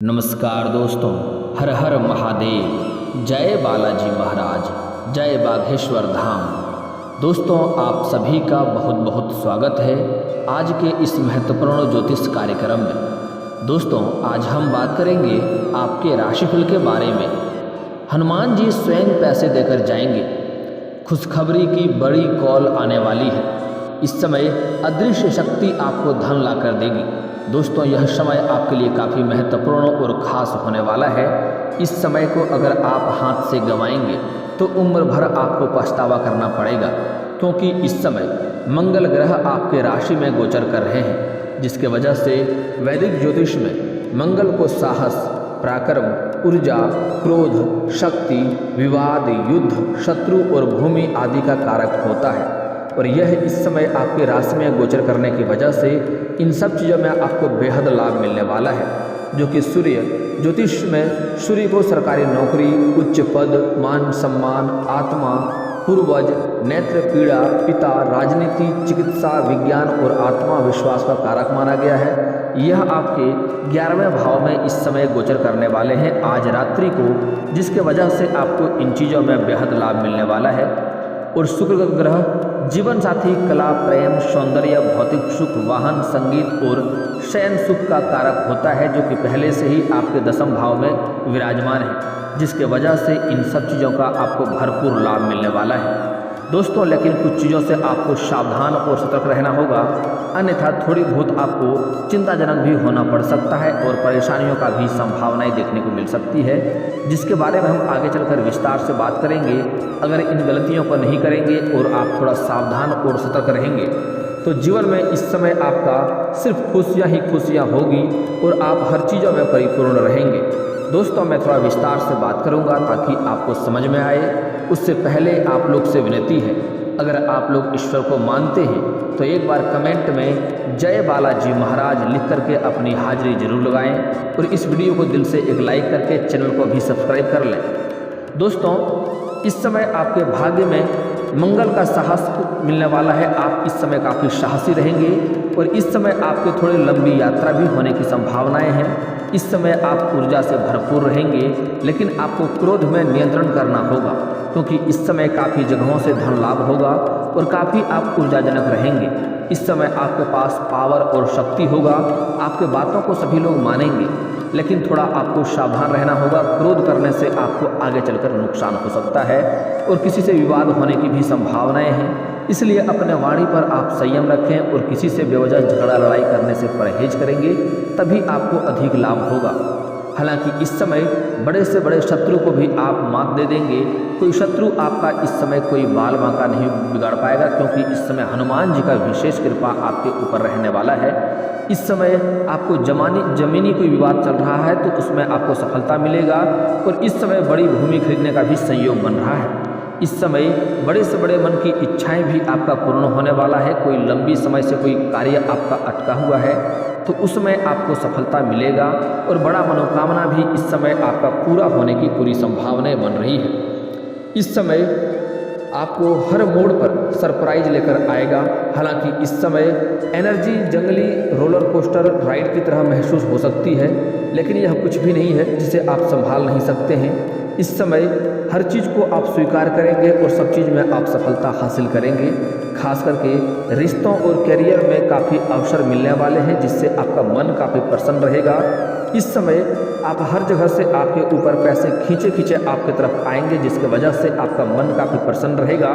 नमस्कार दोस्तों, हर हर महादेव। जय बालाजी महाराज, जय बाघेश्वर धाम। दोस्तों, आप सभी का बहुत बहुत स्वागत है आज के इस महत्वपूर्ण ज्योतिष कार्यक्रम में। दोस्तों, आज हम बात करेंगे आपके राशिफल के बारे में। हनुमान जी स्वयं पैसे देकर जाएंगे। खुशखबरी की बड़ी कॉल आने वाली है। इस समय अदृश्य शक्ति आपको धन लाकर देगी। दोस्तों, यह समय आपके लिए काफ़ी महत्वपूर्ण और ख़ास होने वाला है। इस समय को अगर आप हाथ से गंवाएंगे तो उम्र भर आपको पछतावा करना पड़ेगा, क्योंकि इस समय मंगल ग्रह आपके राशि में गोचर कर रहे हैं, जिसके वजह से वैदिक ज्योतिष में मंगल को साहस, पराक्रम, ऊर्जा, क्रोध, शक्ति, विवाद, युद्ध, शत्रु और भूमि आदि का कारक होता है। और यह इस समय आपके राशि में गोचर करने की वजह से इन सब चीज़ों में आपको बेहद लाभ मिलने वाला है, जो कि सूर्य ज्योतिष में सूर्य को सरकारी नौकरी, उच्च पद, मान सम्मान, आत्मा, पूर्वज, नेत्र पीड़ा, पिता, राजनीति, चिकित्सा, विज्ञान और आत्मा विश्वास का कारक माना गया है। यह आपके 11वें भाव में इस समय गोचर करने वाले हैं आज रात्रि को, जिसके वजह से आपको इन चीज़ों में बेहद लाभ मिलने वाला है। और शुक्र ग्रह जीवन साथी, कला, प्रेम, सौंदर्य, भौतिक सुख, वाहन, संगीत और शयन सुख का कारक होता है, जो कि पहले से ही आपके 10वें भाव में विराजमान है, जिसके वजह से इन सब चीज़ों का आपको भरपूर लाभ मिलने वाला है। दोस्तों, लेकिन कुछ चीज़ों से आपको सावधान और सतर्क रहना होगा, अन्यथा थोड़ी बहुत आपको चिंताजनक भी होना पड़ सकता है और परेशानियों का भी संभावनाएं देखने को मिल सकती है, जिसके बारे में हम आगे चलकर विस्तार से बात करेंगे। अगर इन गलतियों को नहीं करेंगे और आप थोड़ा सावधान और सतर्क रहेंगे तो जीवन में इस समय आपका सिर्फ खुशियाँ ही खुशियाँ होगी और आप हर चीज़ों में परिपूर्ण रहेंगे। दोस्तों, मैं थोड़ा विस्तार से बात करूंगा ताकि आपको समझ में आए। उससे पहले आप लोग से विनती है, अगर आप लोग ईश्वर को मानते हैं तो एक बार कमेंट में जय बालाजी महाराज लिख करके अपनी हाजिरी जरूर लगाएं और इस वीडियो को दिल से एक लाइक करके चैनल को भी सब्सक्राइब कर लें। दोस्तों, इस समय आपके भाग्य में मंगल का साहस मिलने वाला है। आप इस समय काफ़ी साहसी रहेंगे और इस समय आपके थोड़ी लंबी यात्रा भी होने की संभावनाएं हैं। इस समय आप ऊर्जा से भरपूर रहेंगे, लेकिन आपको क्रोध में नियंत्रण करना होगा, क्योंकि इस समय काफ़ी जगहों से धन लाभ होगा और काफ़ी आप ऊर्जाजनक रहेंगे। इस समय आपके पास पावर और शक्ति होगा, आपके बातों को सभी लोग मानेंगे, लेकिन थोड़ा आपको सावधान रहना होगा। क्रोध करने से आपको आगे चलकर नुकसान हो सकता है और किसी से विवाद होने की भी संभावनाएं हैं। इसलिए अपने वाणी पर आप संयम रखें और किसी से बेवजह झगड़ा लड़ाई करने से परहेज करेंगे, तभी आपको अधिक लाभ होगा। हालांकि इस समय बड़े से बड़े शत्रु को भी आप मात दे देंगे। कोई शत्रु आपका इस समय कोई बाल बांका नहीं बिगाड़ पाएगा, क्योंकि इस समय हनुमान जी का विशेष कृपा आपके ऊपर रहने वाला है। इस समय आपको जमीनी कोई विवाद चल रहा है तो उसमें आपको सफलता मिलेगा और इस समय बड़ी भूमि खरीदने का भी संयोग बन रहा है। इस समय बड़े से बड़े मन की इच्छाएं भी आपका पूर्ण होने वाला है। कोई लंबी समय से कोई कार्य आपका अटका हुआ है तो उसमें आपको सफलता मिलेगा और बड़ा मनोकामना भी इस समय आपका पूरा होने की पूरी संभावनाएं बन रही है। इस समय आपको हर मोड़ पर सरप्राइज लेकर आएगा। हालांकि इस समय एनर्जी जंगली रोलर कोस्टर राइड की तरह महसूस हो सकती है, लेकिन यह कुछ भी नहीं है जिसे आप संभाल नहीं सकते हैं। इस समय हर चीज़ को आप स्वीकार करेंगे और सब चीज़ में आप सफलता हासिल करेंगे। खास करके रिश्तों और करियर में काफ़ी अवसर मिलने वाले हैं, जिससे आपका मन काफ़ी प्रसन्न रहेगा। इस समय आप हर जगह से आपके ऊपर पैसे खींचे खींचे आपके तरफ आएंगे, जिसकी वजह से आपका मन काफ़ी प्रसन्न रहेगा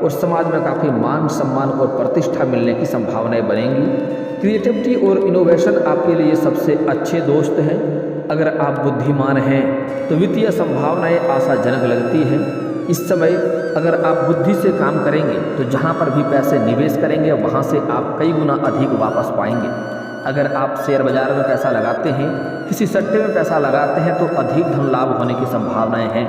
और समाज में काफ़ी मान सम्मान और प्रतिष्ठा मिलने की संभावनाएं बनेंगी। क्रिएटिविटी और इनोवेशन आपके लिए सबसे अच्छे दोस्त हैं। अगर आप बुद्धिमान हैं तो वित्तीय संभावनाएं आशाजनक लगती हैं। इस समय अगर आप बुद्धि से काम करेंगे तो जहां पर भी पैसे निवेश करेंगे वहां से आप कई गुना अधिक वापस पाएंगे। अगर आप शेयर बाजार में पैसा लगाते हैं, किसी सट्टे में पैसा लगाते हैं तो अधिक धन लाभ होने की संभावनाएं हैं।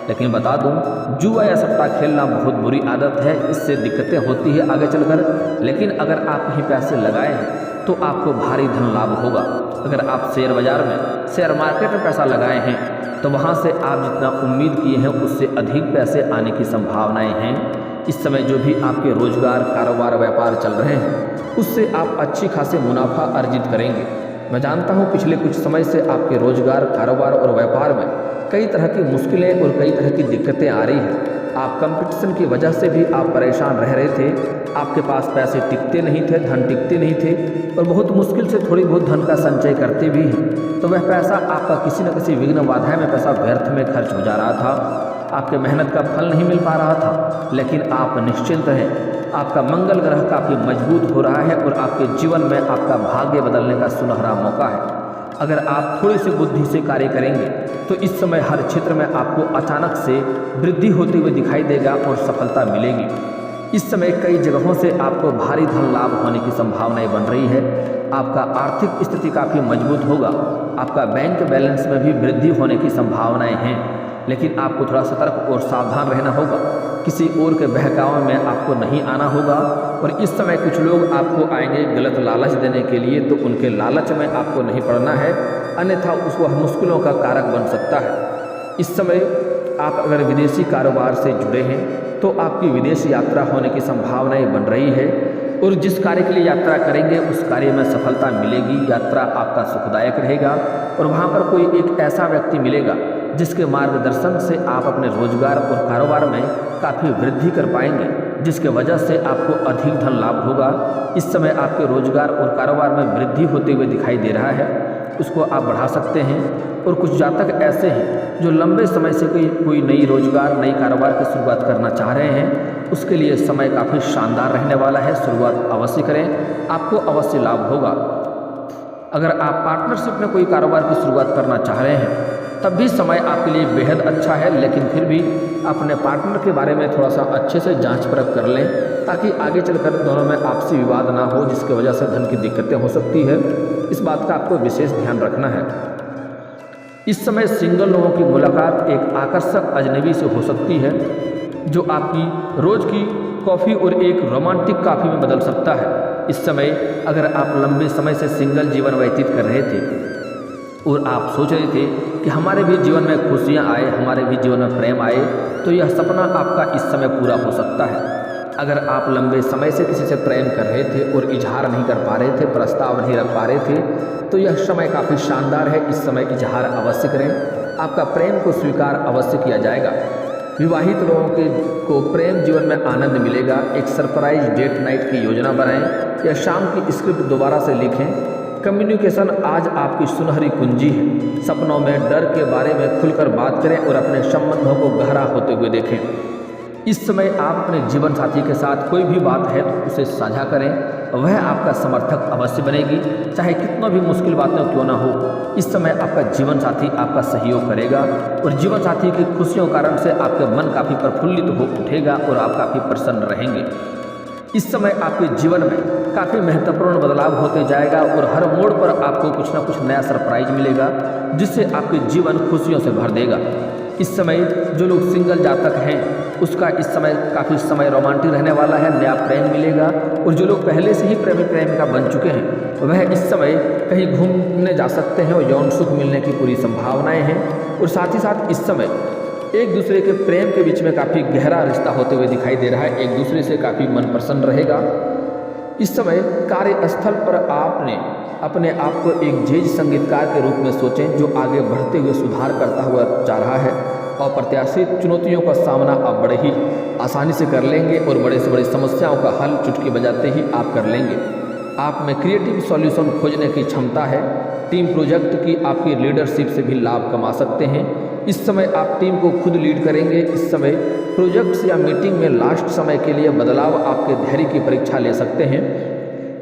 लेकिन बता दूं, जुआ या सट्टा खेलना बहुत बुरी आदत है, इससे दिक्कतें होती है आगे चलकर। लेकिन अगर आप कहीं पैसे लगाए हैं तो आपको भारी धन लाभ होगा। अगर आप शेयर बाजार में, शेयर मार्केट में पैसा लगाए हैं तो वहाँ से आप जितना उम्मीद किए हैं उससे अधिक पैसे आने की संभावनाएं हैं। इस समय जो भी आपके रोजगार, कारोबार, व्यापार चल रहे हैं उससे आप अच्छी खासी मुनाफा अर्जित करेंगे। मैं जानता हूँ पिछले कुछ समय से आपके रोजगार, कारोबार और व्यापार में कई तरह की मुश्किलें और कई तरह की दिक्कतें आ रही हैं। आप कंपटीशन की वजह से भी आप परेशान रह रहे थे। आपके पास पैसे टिकते नहीं थे, धन टिकते नहीं थे और बहुत मुश्किल से थोड़ी बहुत धन का संचय करते भी हैं। तो वह पैसा आपका किसी न किसी विघ्न बाधा में पैसा व्यर्थ में खर्च हो जा रहा था। आपके मेहनत का फल नहीं मिल पा रहा था, लेकिन आप निश्चिंत रहें। आपका मंगल ग्रह काफ़ी मजबूत हो रहा है और आपके जीवन में आपका भाग्य बदलने का सुनहरा मौका है। अगर आप थोड़ी सी बुद्धि से कार्य करेंगे तो इस समय हर क्षेत्र में आपको अचानक से वृद्धि होते हुए दिखाई देगा और सफलता मिलेगी। इस समय कई जगहों से आपको भारी धन लाभ होने की संभावनाएं बन रही है। आपका आर्थिक स्थिति काफ़ी मजबूत होगा। आपका बैंक बैलेंस में भी वृद्धि होने की संभावनाएं हैं, लेकिन आपको थोड़ा सतर्क और सावधान रहना होगा। किसी और के बहकावे में आपको नहीं आना होगा और इस समय कुछ लोग आपको आएंगे गलत लालच देने के लिए, तो उनके लालच में आपको नहीं पड़ना है, अन्यथा उसको मुश्किलों का कारक बन सकता है। इस समय आप अगर विदेशी कारोबार से जुड़े हैं तो आपकी विदेश यात्रा होने की संभावनाएं बन रही है और जिस कार्य के लिए यात्रा करेंगे उस कार्य में सफलता मिलेगी। यात्रा आपका सुखदायक रहेगा और वहाँ पर कोई एक ऐसा व्यक्ति मिलेगा जिसके मार्गदर्शन से आप अपने रोजगार और कारोबार में काफ़ी वृद्धि कर पाएंगे, जिसके वजह से आपको अधिक धन लाभ होगा। इस समय आपके रोजगार और कारोबार में वृद्धि होते हुए दिखाई दे रहा है, उसको आप बढ़ा सकते हैं। और कुछ जातक ऐसे हैं जो लंबे समय से कोई नई रोजगार, नई कारोबार की शुरुआत करना चाह रहे हैं, उसके लिए समय काफ़ी शानदार रहने वाला है। शुरुआत अवश्य करें, आपको अवश्य लाभ होगा। अगर आप पार्टनरशिप में कोई कारोबार की शुरुआत करना चाह रहे हैं तब भी समय आपके लिए बेहद अच्छा है, लेकिन फिर भी अपने पार्टनर के बारे में थोड़ा सा अच्छे से जांच परख कर लें ताकि आगे चलकर दोनों में आपसी विवाद ना हो, जिसकी वजह से धन की दिक्कतें हो सकती है। इस बात का आपको विशेष ध्यान रखना है। इस समय सिंगल लोगों की मुलाकात एक आकर्षक अजनबी से हो सकती है जो आपकी रोज़ की कॉफ़ी और एक रोमांटिक कॉफ़ी में बदल सकता है। इस समय अगर आप लंबे समय से सिंगल जीवन व्यतीत कर रहे थे और आप सोच रहे थे कि हमारे भी जीवन में खुशियाँ आए, हमारे भी जीवन में प्रेम आए, तो यह सपना आपका इस समय पूरा हो सकता है। अगर आप लंबे समय से किसी से प्रेम कर रहे थे और इजहार नहीं कर पा रहे थे, प्रस्ताव नहीं रख पा रहे थे, तो यह समय काफ़ी शानदार है। इस समय इजहार अवश्य करें, आपका प्रेम को स्वीकार अवश्य किया जाएगा। विवाहित लोगों को प्रेम जीवन में आनंद मिलेगा। एक सरप्राइज डेट नाइट की योजना बनाएं या शाम की स्क्रिप्ट दोबारा से लिखें। कम्युनिकेशन आज आपकी सुनहरी कुंजी है। सपनों में डर के बारे में खुलकर बात करें और अपने संबंधों को गहरा होते हुए देखें। इस समय आप अपने जीवन साथी के साथ कोई भी बात है तो उसे साझा करें, वह आपका समर्थक अवश्य बनेगी, चाहे कितना भी मुश्किल बातें क्यों ना हो। इस समय आपका जीवन साथी आपका सहयोग करेगा और जीवन साथी की खुशियों के कारण से आपके मन काफ़ी प्रफुल्लित हो उठेगा और आप काफ़ी प्रसन्न रहेंगे। इस समय आपके जीवन में काफ़ी महत्वपूर्ण बदलाव होते जाएगा और हर मोड़ पर आपको कुछ ना कुछ नया सरप्राइज मिलेगा जिससे आपके जीवन खुशियों से भर देगा। इस समय जो लोग सिंगल जातक हैं उसका इस समय काफ़ी समय रोमांटिक रहने वाला है, नया प्रेम मिलेगा। और जो लोग पहले से ही प्रेमी प्रेमिका बन चुके हैं वह इस समय कहीं घूमने जा सकते हैं और यौन सुख मिलने की पूरी संभावनाएं हैं। और साथ ही साथ इस समय एक दूसरे के प्रेम के बीच में काफ़ी गहरा रिश्ता होते हुए दिखाई दे रहा है, एक दूसरे से काफ़ी मन प्रसन्न रहेगा। इस समय कार्यस्थल पर आपने अपने आप को एक जेज संगीतकार के रूप में सोचें जो आगे बढ़ते हुए सुधार करता हुआ जा रहा है। अप्रत्याशित चुनौतियों का सामना आप बड़े ही आसानी से कर लेंगे और बड़े से बड़ी समस्याओं का हल चुटकी बजाते ही आप कर लेंगे। आप में क्रिएटिव सॉल्यूशन खोजने की क्षमता है। टीम प्रोजेक्ट की आपकी लीडरशिप से भी लाभ कमा सकते हैं। इस समय आप टीम को खुद लीड करेंगे। इस समय प्रोजेक्ट्स या मीटिंग में लास्ट समय के लिए बदलाव आपके धैर्य की परीक्षा ले सकते हैं।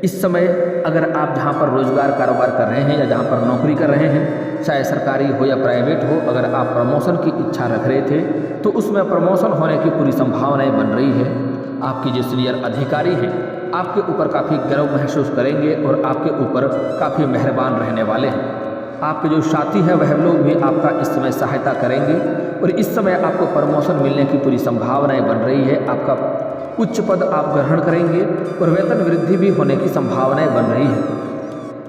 इस समय अगर आप जहां पर रोजगार कारोबार कर रहे हैं या जहां पर नौकरी कर रहे हैं, चाहे सरकारी हो या प्राइवेट हो, अगर आप प्रमोशन की इच्छा रख रहे थे तो उसमें प्रमोशन होने की पूरी संभावनाएं बन रही है। आपकी जो सीनियर अधिकारी हैं आपके ऊपर काफ़ी गर्व महसूस करेंगे और आपके ऊपर काफ़ी मेहरबान रहने वाले हैं। आपके जो साथी हैं वह लोग भी आपका इस समय सहायता करेंगे और इस समय आपको प्रमोशन मिलने की पूरी संभावनाएं बन रही है। आपका उच्च पद आप ग्रहण करेंगे और वेतन वृद्धि भी होने की संभावनाएं बन रही है।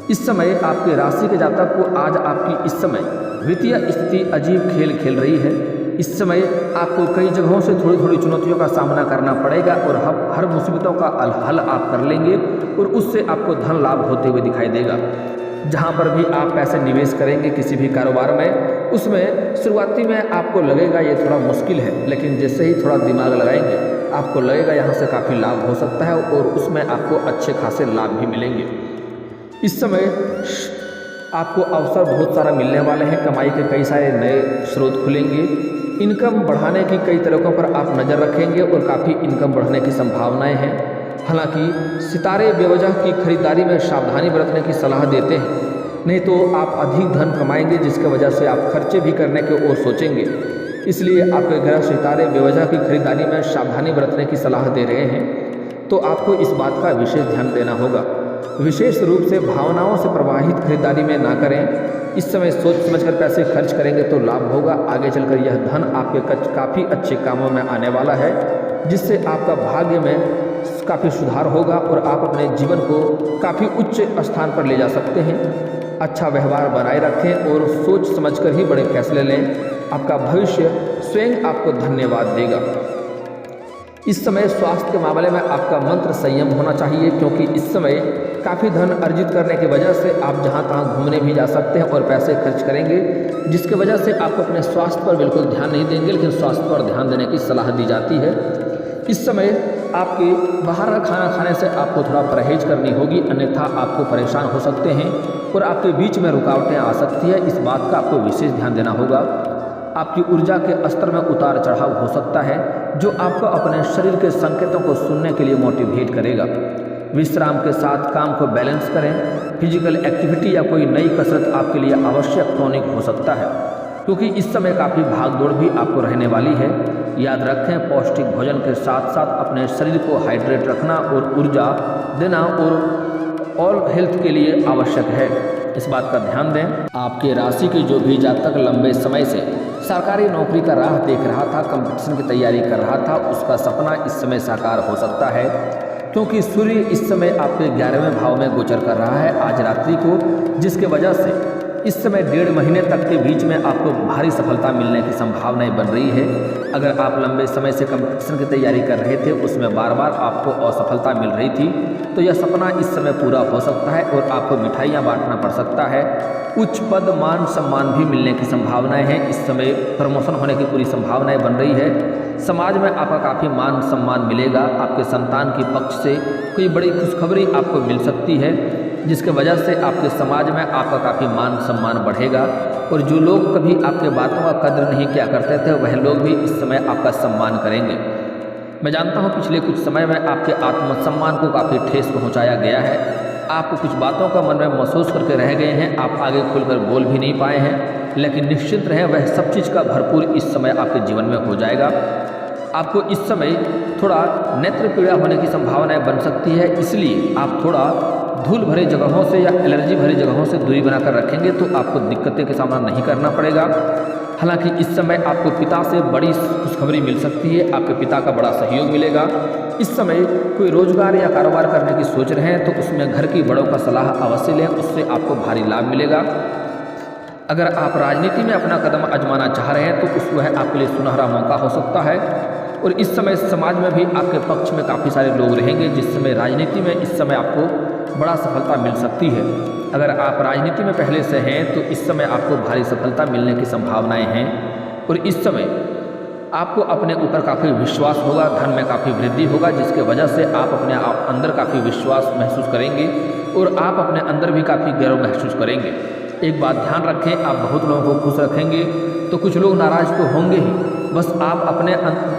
इस समय आपके राशि के जातक को आज आपकी इस समय वित्तीय स्थिति अजीब खेल खेल रही है। इस समय आपको कई जगहों से थोड़ी थोड़ी चुनौतियों का सामना करना पड़ेगा और हर मुसीबतों का हल आप कर लेंगे और उससे आपको धन लाभ होते हुए दिखाई देगा। जहाँ पर भी आप पैसे निवेश करेंगे किसी भी कारोबार में, उसमें शुरुआती में आपको लगेगा ये थोड़ा मुश्किल है, लेकिन जैसे ही थोड़ा दिमाग लगाएंगे आपको लगेगा यहाँ से काफ़ी लाभ हो सकता है और उसमें आपको अच्छे खासे लाभ भी मिलेंगे। इस समय आपको अवसर बहुत सारा मिलने वाले हैं, कमाई के कई सारे नए स्रोत खुलेंगे। इनकम बढ़ाने की कई तरीकों पर आप नज़र रखेंगे और काफ़ी इनकम बढ़ने की संभावनाएं हैं। हालांकि सितारे बेवजह की खरीदारी में सावधानी बरतने की सलाह देते हैं, नहीं तो आप अधिक धन कमाएंगे जिसकी वजह से आप खर्चे भी करने की ओर सोचेंगे। इसलिए आपके ग्रह सितारे बेवजह की खरीदारी में सावधानी बरतने की सलाह दे रहे हैं, तो आपको इस बात का विशेष ध्यान देना होगा। विशेष रूप से भावनाओं से प्रभावित खरीदारी में ना करें। इस समय सोच समझकर पैसे खर्च करेंगे तो लाभ होगा। आगे चलकर यह धन आपके काफ़ी अच्छे कामों में आने वाला है, जिससे आपका भाग्य में काफ़ी सुधार होगा और आप अपने जीवन को काफ़ी उच्च स्थान पर ले जा सकते हैं। अच्छा व्यवहार बनाए रखें और सोच समझकर ही बड़े फैसले लें। आपका भविष्य स्वयं आपको धन्यवाद देगा। इस समय स्वास्थ्य के मामले में आपका मंत्र संयम होना चाहिए, क्योंकि इस समय काफ़ी धन अर्जित करने की वजह से आप जहां तहां घूमने भी जा सकते हैं और पैसे खर्च करेंगे, जिसकी वजह से आप अपने स्वास्थ्य पर बिल्कुल ध्यान नहीं देंगे, लेकिन स्वास्थ्य पर ध्यान देने की सलाह दी जाती है। इस समय आपके बाहर का खाना खाने से आपको थोड़ा परहेज करनी होगी, अन्यथा आपको परेशान हो सकते हैं और आपके बीच में रुकावटें आ सकती है। इस बात का आपको विशेष ध्यान देना होगा। आपकी ऊर्जा के स्तर में उतार चढ़ाव हो सकता है, जो आपको अपने शरीर के संकेतों को सुनने के लिए मोटिवेट करेगा। विश्राम के साथ काम को बैलेंस करें। फिजिकल एक्टिविटी या कोई नई कसरत आपके लिए आवश्यक टॉनिक हो सकता है, क्योंकि इस समय काफ़ी भागदौड़ भी आपको रहने वाली है। याद रखें, पौष्टिक भोजन के साथ साथ अपने शरीर को हाइड्रेट रखना और ऊर्जा देना और ऑल हेल्थ के लिए आवश्यक है। इस बात का ध्यान दें। आपके राशि के जो भी जातक लंबे समय से सरकारी नौकरी का राह देख रहा था, कंपटीशन की तैयारी कर रहा था, उसका सपना इस समय साकार हो सकता है, क्योंकि सूर्य इस समय आपके 11वें भाव में गोचर कर रहा है आज रात्रि को, जिसके वजह से इस समय 1.5 महीने तक के बीच में आपको भारी सफलता मिलने की संभावनाएं बन रही है। अगर आप लंबे समय से कंपटीशन की तैयारी कर रहे थे, उसमें बार बार आपको असफलता मिल रही थी, तो यह सपना इस समय पूरा हो सकता है और आपको मिठाइयाँ बांटना पड़ सकता है। उच्च पद मान सम्मान भी मिलने की संभावनाएं हैं। इस समय प्रमोशन होने की पूरी संभावनाएं बन रही है। समाज में आपका काफ़ी मान सम्मान मिलेगा। आपके संतान की पक्ष से कोई बड़ी खुशखबरी आपको मिल सकती है, जिसके वजह से आपके समाज में आपका काफ़ी मान सम्मान बढ़ेगा और जो लोग कभी आपके बातों का कद्र नहीं किया करते थे, वह लोग भी इस समय आपका सम्मान करेंगे। मैं जानता हूँ पिछले कुछ समय में आपके आत्मसम्मान को काफ़ी ठेस पहुँचाया गया है। आप कुछ बातों का मन में महसूस करके रह गए हैं, आप आगे खुलकर बोल भी नहीं पाए हैं, लेकिन निश्चिंत रहें, वह सब चीज़ का भरपूर इस समय आपके जीवन में हो जाएगा। आपको इस समय थोड़ा नेत्र पीड़ा होने की संभावनाएं बन सकती है, इसलिए आप थोड़ा धूल भरे जगहों से या एलर्जी भरी जगहों से दूरी बनाकर रखेंगे तो आपको दिक्कतें का सामना नहीं करना पड़ेगा। हालांकि इस समय आपको पिता से बड़ी खुशखबरी मिल सकती है, आपके पिता का बड़ा सहयोग मिलेगा। इस समय कोई रोजगार या कारोबार करने की सोच रहे हैं तो उसमें घर की बड़ों का सलाह अवश्य लें, उससे आपको भारी लाभ मिलेगा। अगर आप राजनीति में अपना कदम आजमाना चाह रहे हैं तो उस वह आपके लिए सुनहरा मौका हो सकता है और इस समय समाज में भी आपके पक्ष में काफ़ी सारे लोग रहेंगे, जिस समय राजनीति में इस समय आपको बड़ा सफलता मिल सकती है। अगर आप राजनीति में पहले से हैं तो इस समय आपको भारी सफलता मिलने की संभावनाएं हैं और इस समय आपको अपने ऊपर काफ़ी विश्वास होगा, धन में काफ़ी वृद्धि होगा, जिसके वजह से आप अपने अंदर काफ़ी विश्वास महसूस करेंगे और आप अपने अंदर भी काफ़ी गर्व महसूस करेंगे। एक बात ध्यान रखें, आप बहुत लोगों को खुश रखेंगे तो कुछ लोग नाराज़ तो होंगे ही, बस आप अपने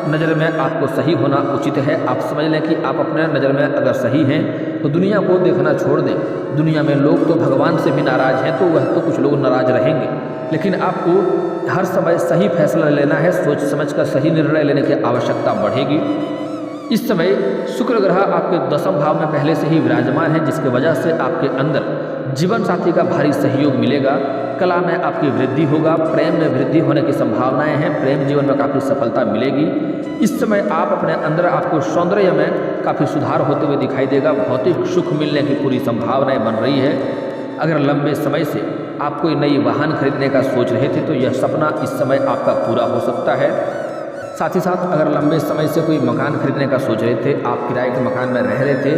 नज़र में आपको सही होना उचित है। आप समझ लें कि आप अपने नज़र में अगर सही हैं तो दुनिया को देखना छोड़ दें। दुनिया में लोग तो भगवान से भी नाराज़ हैं, तो वह तो कुछ लोग नाराज़ रहेंगे, लेकिन आपको हर समय सही फैसला लेना है, सोच समझकर सही निर्णय लेने की आवश्यकता बढ़ेगी। इस समय शुक्र ग्रह आपके 10वें भाव में पहले से ही विराजमान है, जिसके वजह से आपके अंदर जीवन साथी का भारी सहयोग मिलेगा। कला में आपकी वृद्धि होगा, प्रेम में वृद्धि होने की संभावनाएं हैं, प्रेम जीवन में काफ़ी सफलता मिलेगी। इस समय आप अपने अंदर आपको सौंदर्य में काफ़ी सुधार होते हुए दिखाई देगा, भौतिक सुख मिलने की पूरी संभावनाएं बन रही है। अगर लंबे समय से आप कोई नई वाहन खरीदने का सोच रहे थे तो यह सपना इस समय आपका पूरा हो सकता है। साथ ही साथ अगर लंबे समय से कोई मकान खरीदने का सोच रहे थे, आप किराए के मकान में रह रहे थे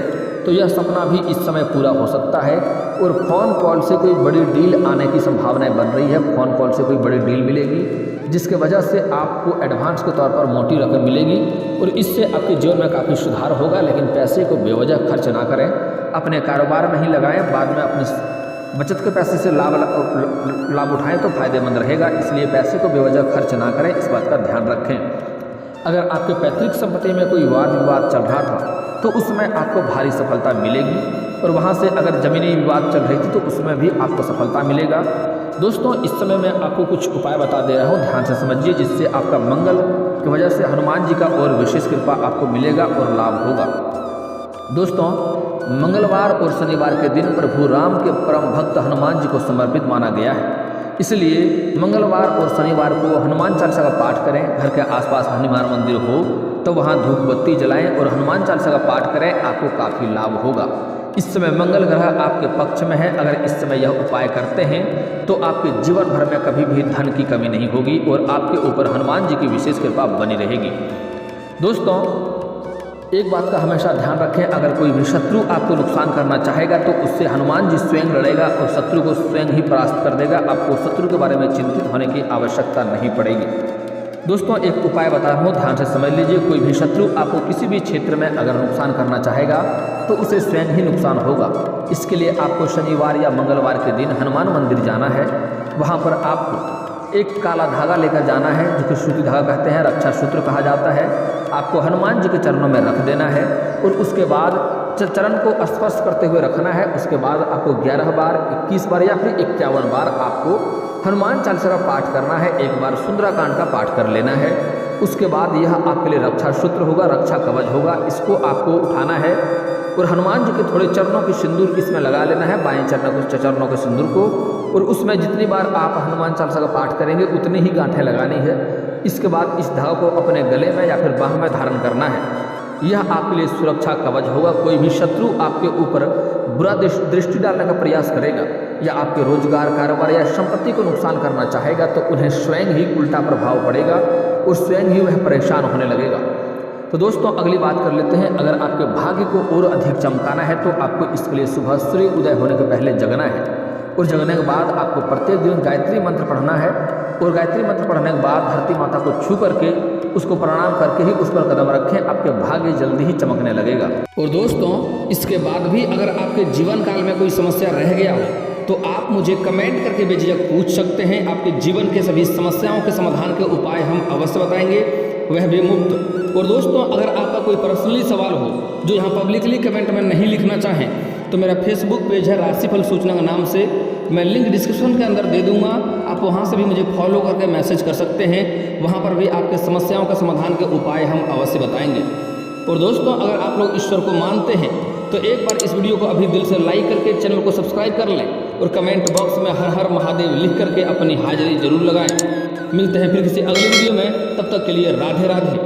तो यह सपना भी इस समय पूरा हो सकता है। और फ़ोन कॉल से कोई बड़ी डील आने की संभावनाएं बन रही है। फ़ोन कॉल से कोई बड़ी डील मिलेगी जिसके वजह से आपको एडवांस के तौर पर मोटी रकम मिलेगी और इससे आपके जीवन में काफ़ी सुधार होगा। लेकिन पैसे को बेवजह खर्च ना करें, अपने कारोबार में ही लगाएं, बाद में अपने बचत के पैसे से लाभ उठाएं तो फायदेमंद रहेगा। इसलिए पैसे को बेवजह खर्च ना करें, इस बात का ध्यान रखें। अगर आपके पैतृक संपत्ति में कोई वाद विवाद चल रहा था तो उसमें आपको भारी सफलता मिलेगी और वहाँ से अगर जमीनी विवाद चल रही थी तो उसमें भी आपको सफलता मिलेगा। दोस्तों, इस समय मैं आपको कुछ उपाय बता दे रहा हूँ, ध्यान से समझिए, जिससे आपका मंगल की वजह से हनुमान जी का और विशेष कृपा आपको मिलेगा और लाभ होगा। दोस्तों, मंगलवार और शनिवार के दिन प्रभु राम के परम भक्त हनुमान जी को समर्पित माना गया है। इसलिए मंगलवार और शनिवार को हनुमान चालीसा का पाठ करें। घर के आसपास हनुमान मंदिर हो तो वहाँ धूप बत्ती जलाएं और हनुमान चालीसा का पाठ करें, आपको काफ़ी लाभ होगा। इस समय मंगल ग्रह आपके पक्ष में है। अगर इस समय यह उपाय करते हैं तो आपके जीवन भर में कभी भी धन की कमी नहीं होगी और आपके ऊपर हनुमान जी की विशेष कृपा बनी रहेगी। दोस्तों, एक बात का हमेशा ध्यान रखें, अगर कोई भी शत्रु आपको नुकसान करना चाहेगा तो उससे हनुमान जी स्वयं लड़ेगा और शत्रु को स्वयं ही परास्त कर देगा। आपको शत्रु के बारे में चिंतित होने की आवश्यकता नहीं पड़ेगी। दोस्तों, एक उपाय बता रहा हूँ, ध्यान से समझ लीजिए। कोई भी शत्रु आपको किसी भी क्षेत्र में अगर नुकसान करना चाहेगा तो उसे स्वयं ही नुकसान होगा। इसके लिए आपको शनिवार या मंगलवार के दिन हनुमान मंदिर जाना है। वहाँ पर आपको एक काला धागा लेकर जाना है, जो कि सूती धागा कहते हैं, रक्षा सूत्र कहा जाता है। आपको हनुमान जी के चरणों में रख देना है और उसके बाद चरण को स्पर्श करते हुए रखना है। उसके बाद आपको 11 बार, 21 बार या फिर 51 बार आपको हनुमान चालीसा का पाठ करना है। एक बार सुंदराकांड का पाठ कर लेना है। उसके बाद यह आपके लिए रक्षा सूत्र होगा, रक्षा कवच होगा। इसको आपको उठाना है और हनुमान जी के थोड़े चरणों की सिंदूर इसमें लगा लेना है, बाएं चरणों के सिंदूर को। और उसमें जितनी बार आप हनुमान चालीसा का पाठ करेंगे उतनी ही गांठें लगानी है। इसके बाद इस धागा को अपने गले में या फिर बाह में धारण करना है। यह आपके लिए सुरक्षा कवच होगा। कोई भी शत्रु आपके ऊपर बुरा दृष्टि डालने का प्रयास करेगा या आपके रोजगार, कारोबार या संपत्ति को नुकसान करना चाहेगा तो उन्हें स्वयं ही उल्टा प्रभाव पड़ेगा और स्वयं ही वह परेशान होने लगेगा। तो दोस्तों, अगली बात कर लेते हैं। अगर आपके भाग्य को और अधिक चमकाना है तो आपको इसके लिए सुबह सूर्य उदय होने के पहले जगना है और जगने के बाद आपको प्रत्येक दिन गायत्री मंत्र पढ़ना है और गायत्री मंत्र पढ़ने के बाद धरती माता को छू करके उसको प्रणाम करके ही उस पर कदम रखें। आपके भाग्य जल्दी ही चमकने लगेगा। और दोस्तों, इसके बाद भी अगर आपके जीवन काल में कोई समस्या रह गया हो तो आप मुझे कमेंट करके बेझिझक पूछ सकते हैं। आपके जीवन के सभी समस्याओं के समाधान के उपाय हम अवश्य बताएंगे, वह भी मुफ्त। और दोस्तों, अगर आपका कोई पर्सनली सवाल हो जो यहाँ पब्लिकली कमेंट में नहीं लिखना चाहें तो मेरा फेसबुक पेज है राशिफल सूचना के नाम से, मैं लिंक डिस्क्रिप्शन के अंदर दे दूंगा। आप वहां से भी मुझे फॉलो करके मैसेज कर सकते हैं। वहां पर भी आपके समस्याओं का समाधान के उपाय हम अवश्य बताएंगे। और दोस्तों, अगर आप लोग ईश्वर को मानते हैं तो एक बार इस वीडियो को अभी दिल से लाइक करके चैनल को सब्सक्राइब कर लें और कमेंट बॉक्स में हर हर महादेव लिख करके अपनी हाजिरी जरूर लगाएं। मिलते हैं फिर किसी अगले वीडियो में, तब तक के लिए राधे राधे।